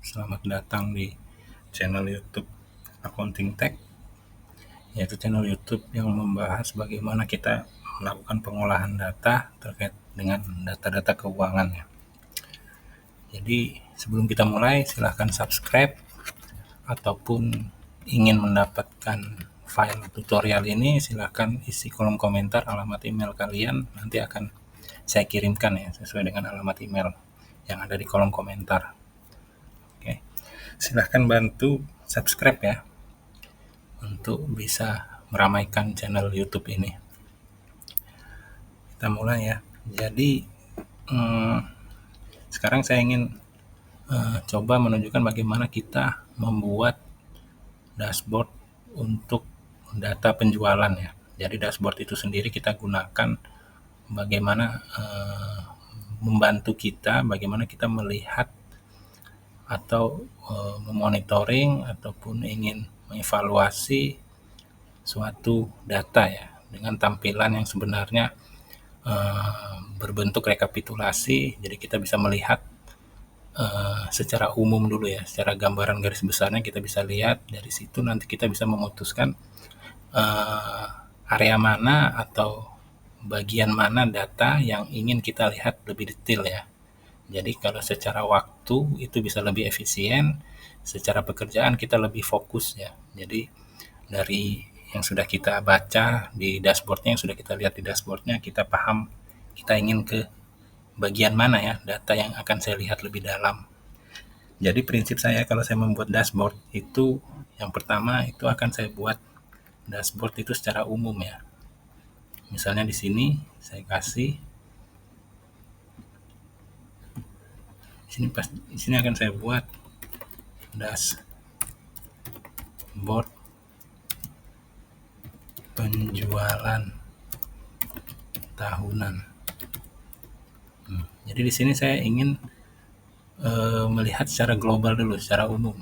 Selamat datang di channel YouTube Accounting Tech, yaitu channel YouTube yang membahas bagaimana kita melakukan pengolahan data terkait dengan data-data keuangan. Jadi sebelum kita mulai, silahkan subscribe, ataupun ingin mendapatkan file tutorial ini, silahkan isi kolom komentar alamat email kalian, nanti akan saya kirimkan ya sesuai dengan alamat email yang ada di kolom komentar. Oke, silahkan bantu subscribe ya untuk bisa meramaikan channel YouTube ini. Kita mulai ya. Jadi sekarang saya ingin coba menunjukkan bagaimana kita membuat dashboard untuk data penjualan ya. Jadi dashboard itu sendiri kita gunakan bagaimana membantu kita, bagaimana kita melihat atau memonitoring ataupun ingin mengevaluasi suatu data ya dengan tampilan yang sebenarnya berbentuk rekapitulasi. Jadi kita bisa melihat secara umum dulu ya, secara gambaran garis besarnya kita bisa lihat. Dari situ nanti kita bisa memutuskan area mana atau bagian mana data yang ingin kita lihat lebih detail ya. Jadi kalau secara waktu itu bisa lebih efisien, secara pekerjaan kita lebih fokus ya. Jadi dari yang sudah kita baca di dashboardnya, yang sudah kita lihat di dashboardnya, kita paham kita ingin ke bagian mana ya data yang akan saya lihat lebih dalam. Jadi prinsip saya kalau saya membuat dashboard itu, yang pertama itu akan saya buat dashboard itu secara umum ya. Misalnya di sini saya kasih, di sini akan saya buat dashboard penjualan tahunan. Jadi di sini saya ingin melihat secara global dulu, secara umum.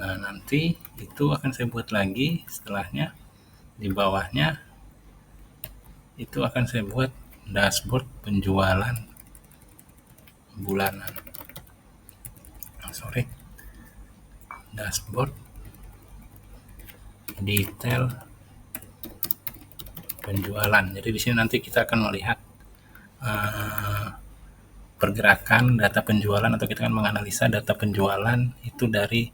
Nah, nanti itu akan saya buat lagi setelahnya, di bawahnya itu akan saya buat dashboard penjualan bulanan. Dashboard detail penjualan. Jadi di sini nanti kita akan melihat pergerakan data penjualan, atau kita akan menganalisa data penjualan itu dari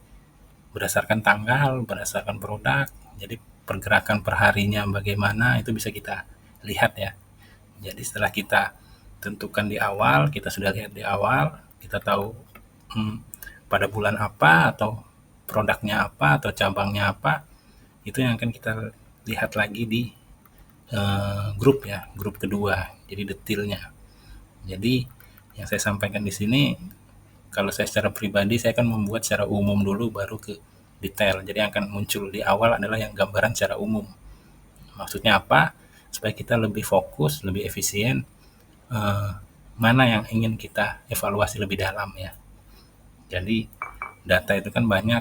berdasarkan tanggal, berdasarkan produk. Jadi pergerakan perharinya bagaimana itu bisa kita lihat ya. Jadi setelah kita tentukan di awal, kita sudah lihat di awal, kita tahu pada bulan apa atau produknya apa atau cabangnya apa, itu yang akan kita lihat lagi di grup ya, grup kedua. Jadi detailnya. Jadi yang saya sampaikan di sini, kalau saya secara pribadi saya akan membuat secara umum dulu baru ke detail. Jadi yang akan muncul di awal adalah yang gambaran secara umum. Maksudnya apa? Supaya kita lebih fokus, lebih efisien, mana yang ingin kita evaluasi lebih dalam ya. Jadi data itu kan banyak,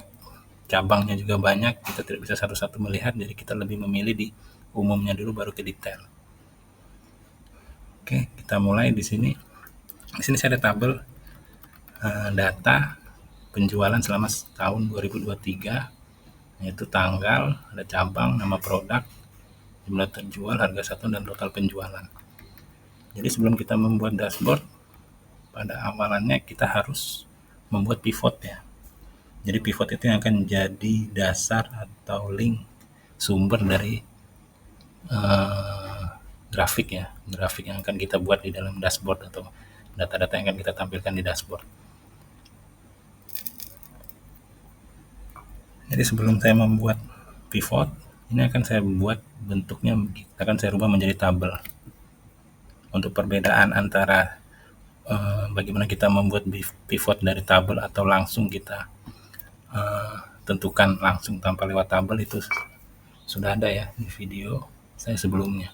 cabangnya juga banyak, kita tidak bisa satu-satu melihat, jadi kita lebih memilih di umumnya dulu baru ke detail. Oke, kita mulai di sini. Di sini saya ada tabel data penjualan selama tahun 2023, yaitu tanggal, ada cabang, nama produk, jumlah terjual, harga satu, dan total penjualan. Jadi sebelum kita membuat dashboard, pada awalannya kita harus membuat pivot ya. Jadi pivot itu yang akan jadi dasar atau link sumber dari grafik ya, grafik yang akan kita buat di dalam dashboard atau data-data yang akan kita tampilkan di dashboard. Jadi sebelum saya membuat pivot, ini akan saya buat bentuknya, akan saya rubah menjadi tabel. Untuk perbedaan antara bagaimana kita membuat pivot dari tabel atau langsung kita tentukan langsung tanpa lewat tabel, itu sudah ada ya di video saya sebelumnya.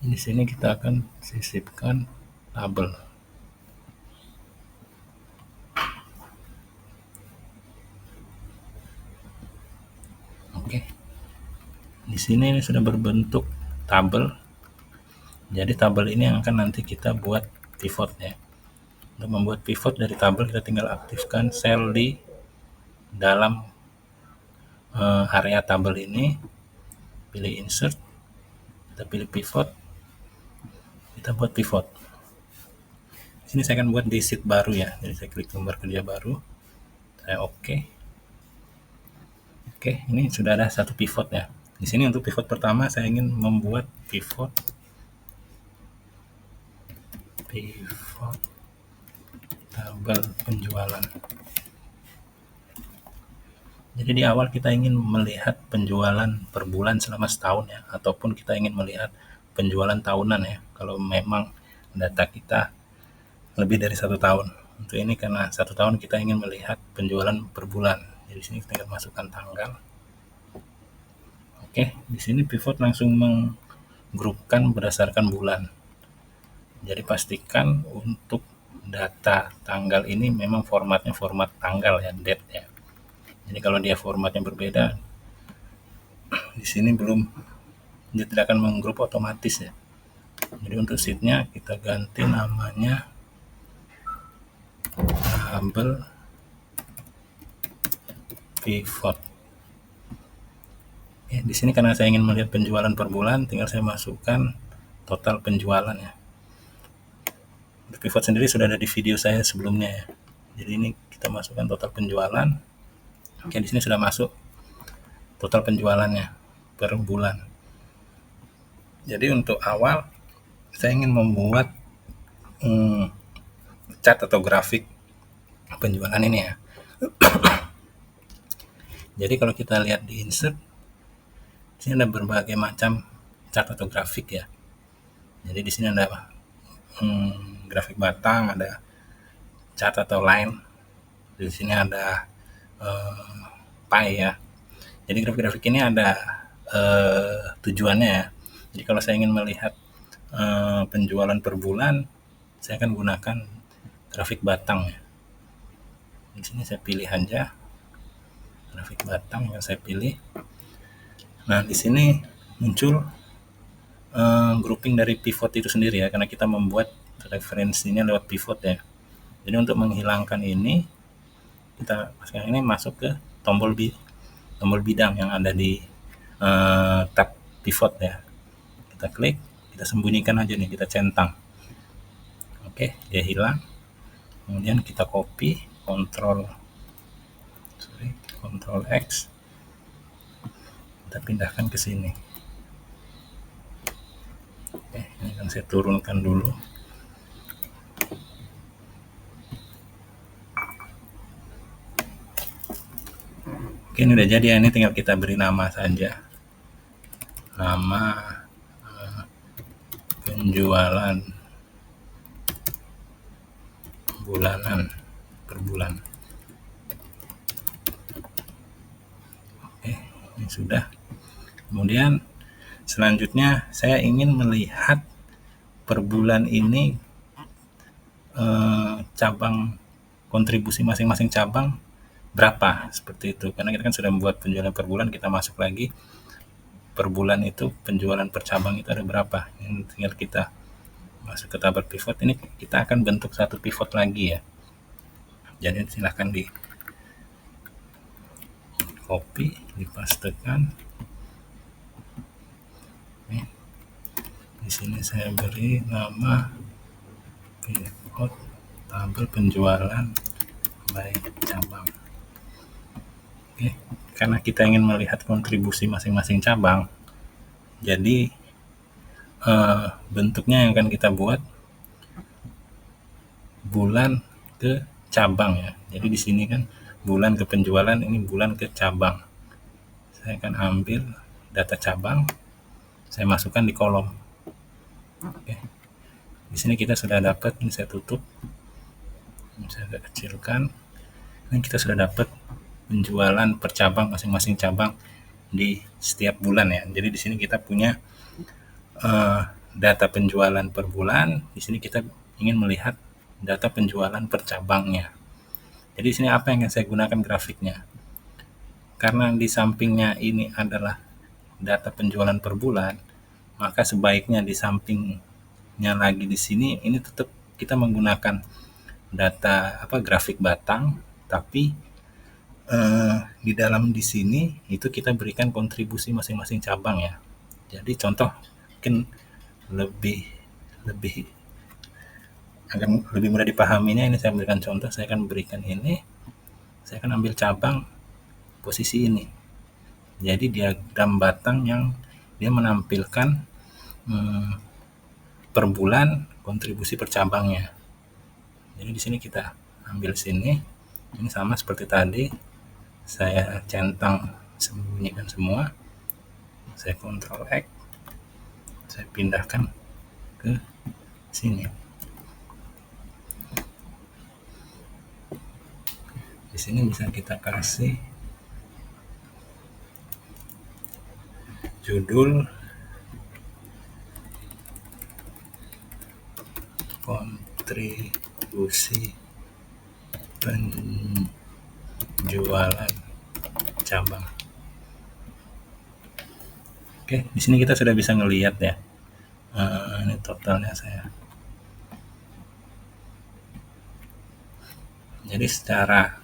Di sini kita akan sisipkan tabel. Oke. Di sini ini sudah berbentuk tabel. Jadi tabel ini yang akan nanti kita buat pivot ya. Untuk membuat pivot dari tabel, kita tinggal aktifkan sel di dalam area tabel ini, pilih insert, kita pilih pivot, kita buat pivot. Di sini saya akan buat di sheet baru ya, jadi saya klik lembar kerja baru, saya oke. Oke, ini sudah ada satu pivot ya. Di sini untuk pivot pertama saya ingin membuat pivot tabel penjualan. Jadi di awal kita ingin melihat penjualan per bulan selama setahun ya, ataupun kita ingin melihat penjualan tahunan ya, kalau memang data kita lebih dari 1 tahun. Untuk ini karena 1 tahun kita ingin melihat penjualan per bulan. Jadi di sini kita tinggal masukkan tanggal. Oke, di sini pivot langsung menggrupkan berdasarkan bulan. Jadi pastikan untuk data tanggal ini memang formatnya format tanggal ya, date ya. Jadi kalau dia formatnya berbeda, di sini dia tidak akan menggrup otomatis ya. Jadi untuk sheetnya kita ganti namanya tabel pivot. Di sini karena saya ingin melihat penjualan per bulan, tinggal saya masukkan total penjualan ya. Untuk pivot sendiri sudah ada di video saya sebelumnya ya. Jadi ini kita masukkan total penjualan. Oke, di sini sudah masuk total penjualannya per bulan. Jadi untuk awal saya ingin membuat chart atau grafik penjualan ini ya. Jadi kalau kita lihat di insert, sini ada berbagai macam chart atau grafik ya. Jadi di sini ada grafik batang, ada chart atau line. Di sini ada pie ya. Jadi grafik-grafik ini ada tujuannya ya. Jadi kalau saya ingin melihat penjualan per bulan, saya akan gunakan grafik batang ya. Di sini saya pilih aja grafik batang yang saya pilih. Nah, di sini muncul grouping dari pivot itu sendiri ya, karena kita membuat referensinya lewat pivot ya. Jadi untuk menghilangkan ini, kita sekarang ini masuk ke tombol bidang yang ada di tab pivot ya. Kita klik, kita sembunyikan aja nih, kita centang. Oke, dia hilang. Kemudian kita copy, Ctrl X, kita pindahkan ke sini. Oke, ini akan saya turunkan dulu. Oke, ini udah jadi ya. Ini tinggal kita beri nama saja, nama penjualan bulanan per bulan. Oke, ini sudah. Kemudian selanjutnya saya ingin melihat per bulan ini cabang kontribusi masing-masing cabang berapa, seperti itu. Karena kita kan sudah membuat penjualan per bulan, kita masuk lagi per bulan itu penjualan per cabang itu ada berapa. Ini tinggal kita masuk ke tabel pivot. Ini kita akan bentuk satu pivot lagi ya. Jadi silahkan di copy, dipastekan. Di sini saya beri nama pivot tabel penjualan by cabang. Oke, karena kita ingin melihat kontribusi masing-masing cabang, jadi bentuknya yang akan kita buat bulan ke cabang ya. Jadi di sini kan bulan ke penjualan, ini bulan ke cabang. Saya akan ambil data cabang, saya masukkan di kolom. Oke. Di sini kita sudah dapat, ini saya tutup, ini saya agak kecilkan. Ini kita sudah dapat penjualan per cabang, masing-masing cabang di setiap bulan ya. Jadi di sini kita punya data penjualan per bulan. Di sini kita ingin melihat data penjualan per cabangnya. Jadi di sini apa yang saya gunakan grafiknya? Karena di sampingnya ini adalah data penjualan per bulan, maka sebaiknya di sampingnya lagi di sini ini tetap kita menggunakan data grafik batang, tapi di dalam di sini itu kita berikan kontribusi masing-masing cabang ya. Jadi contoh mungkin lebih lebih akan lebih mudah dipahaminya, ini saya berikan contoh, saya akan berikan ini, saya akan ambil cabang posisi ini. Jadi diagram batang yang dia menampilkan per bulan kontribusi per cabangnya. Jadi di sini kita ambil sini, ini sama seperti tadi, saya centang sembunyikan semua, saya Ctrl X, saya pindahkan ke sini. Di sini bisa kita kasih judul kontribusi penjualan cabang. Oke, di sini kita sudah bisa ngelihat ya. Ini totalnya saya. Jadi secara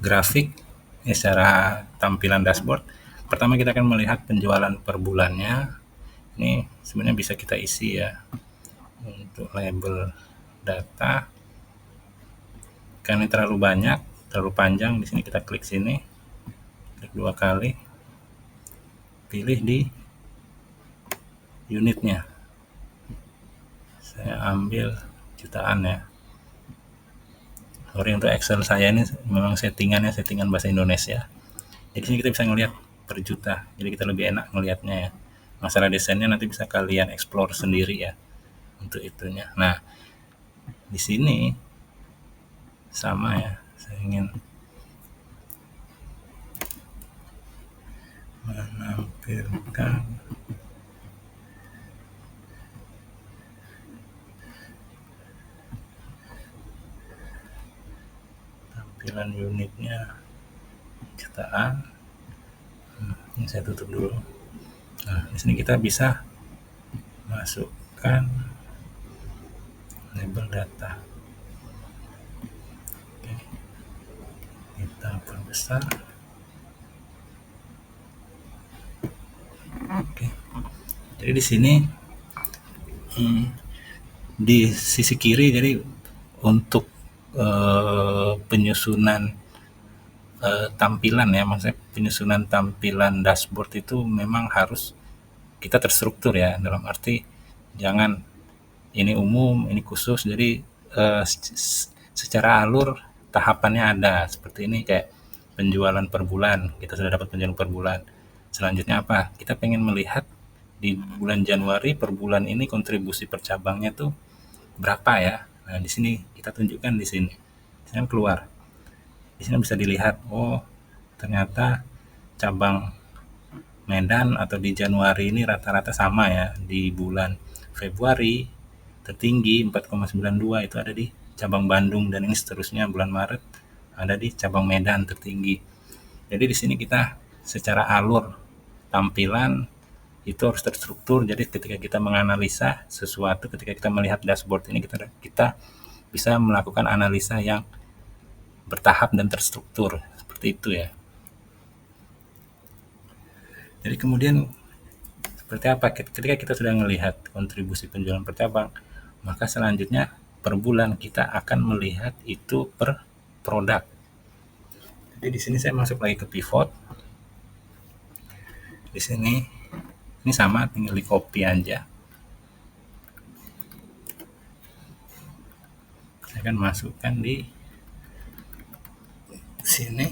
grafik, secara tampilan dashboard, pertama kita akan melihat penjualan per bulannya. Ini sebenarnya bisa kita isi ya untuk label data. Karena ini terlalu banyak, terlalu panjang, di sini kita klik sini, klik 2 kali, pilih di unitnya. Saya ambil jutaan ya. Sorry, untuk Excel saya ini memang settingan bahasa Indonesia. Jadi sini kita bisa ngelihat per juta. Jadi kita lebih enak ngelihatnya ya. Masalah desainnya nanti bisa kalian explore sendiri ya untuk itunya. Nah, di sini sama ya. Saya ingin menampilkan tampilan unitnya jutaan. Ini saya tutup dulu. Nah, di sini kita bisa masukkan label data. Oke. Kita perbesar. Oke. Jadi di sini di sisi kiri, jadi untuk penyusunan tampilan ya, maksudnya penyusunan tampilan dashboard itu memang harus kita terstruktur ya, dalam arti jangan ini umum, ini khusus. Jadi secara alur tahapannya ada seperti ini, kayak penjualan per bulan, kita sudah dapat penjualan per bulan. Selanjutnya apa? Kita pengen melihat di bulan Januari per bulan ini kontribusi per cabangnya tuh berapa ya. Nah, di sini kita tunjukkan di sini. Saya keluar. Di sini bisa dilihat, oh ternyata cabang Medan atau di Januari ini rata-rata sama ya. Di bulan Februari tertinggi 4,92 itu ada di cabang Bandung, dan ini seterusnya bulan Maret ada di cabang Medan tertinggi. Jadi di sini kita secara alur tampilan itu harus terstruktur. Jadi ketika kita menganalisa sesuatu, ketika kita melihat dashboard ini, kita bisa melakukan analisa yang bertahap dan terstruktur seperti itu ya. Jadi kemudian seperti apa ketika kita sudah melihat kontribusi penjualan per cabang, maka selanjutnya per bulan kita akan melihat itu per produk. Jadi di sini saya masuk lagi ke pivot. Di sini ini sama, tinggal di copy aja. Saya akan masukkan di sini.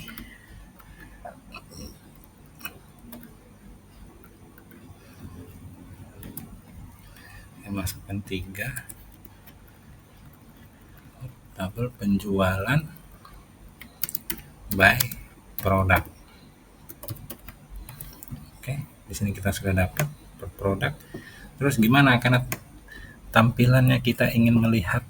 Saya masukkan 3 tabel penjualan by produk. Oke, di sini kita sudah dapat per produk. Terus gimana? Karena tampilannya kita ingin melihat